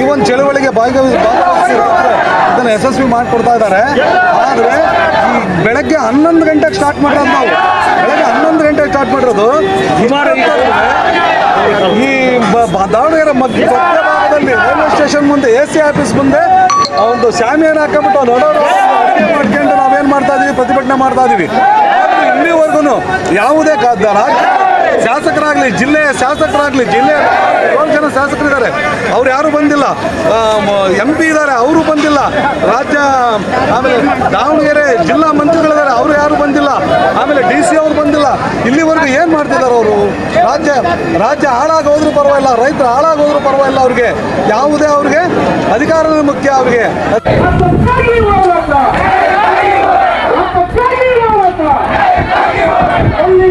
ಈ ಒಂದು ಚಳುವಳಿಗೆ ಭಾಗವಹಿಸಿ ಇದನ್ನು ಯಶಸ್ವಿ ಮಾಡಿಕೊಡ್ತಾ ಇದ್ದಾರೆ. ಆದರೆ ಈ ಬೆಳಗ್ಗೆ 11 ಗಂಟೆಗೆ ಸ್ಟಾರ್ಟ್ ಮಾಡೋದು ನಾವು, ಬೆಳಗ್ಗೆ 11 ಗಂಟೆಗೆ ಸ್ಟಾರ್ಟ್ ಮಾಡಿರೋದು ಈ ದಾವಣಗೆರೆ ಮಧ್ಯಭಾಗದಲ್ಲಿ ರೈಲ್ವೆ ಸ್ಟೇಷನ್ ಮುಂದೆ AC ಆಫೀಸ್ ಮುಂದೆ ಒಂದು ಶಾಮಿಯಾನ ಹಾಕೊಂಡ್ಬಿಟ್ಟು ಅಡುಗೆ ಮಾಡ್ಕೊಂಡು ನಾವೇನು ಮಾಡ್ತಾ ಇದೀವಿ, ಪ್ರತಿಭಟನೆ ಮಾಡ್ತಾ ಇದೀವಿ. ಆದರೂ ಇಲ್ಲಿವರೆಗೂ ಯಾವುದೇ ಶಾಸಕರಾಗಲಿ, ಜಿಲ್ಲೆಯ ಶಾಸಕರಾಗಲಿ, ಜಿಲ್ಲೆಯ 7 ಜನ ಶಾಸಕರಿದ್ದಾರೆ, ಅವ್ರು ಯಾರು ಬಂದಿಲ್ಲ. MP ಇದ್ದಾರೆ, ಅವರು ಬಂದಿಲ್ಲ. ರಾಜ್ಯ ಆಮೇಲೆ ದಾವಣಗೆರೆ ಜಿಲ್ಲಾ ಮಂತ್ರಿಗಳಿದ್ದಾರೆ, ಅವರು ಯಾರು ಬಂದಿಲ್ಲ. ಆಮೇಲೆ DC ಅವರು ಬಂದಿಲ್ಲ. ಇಲ್ಲಿವರೆಗೂ ಏನು ಮಾಡ್ತಿದ್ದಾರೆ ಅವರು? ರಾಜ್ಯ ಹಾಳಾಗೋದ್ರೂ ಪರವಾಗಿಲ್ಲ, ರೈತರು ಹಾಳಾಗೋದ್ರೂ ಪರವಾಗಿಲ್ಲ, ಅವ್ರಿಗೆ ಯಾವುದೇ ಅವ್ರಿಗೆ ಅಧಿಕಾರನೇ ಮುಖ್ಯ. ಅವ್ರಿಗೆ Only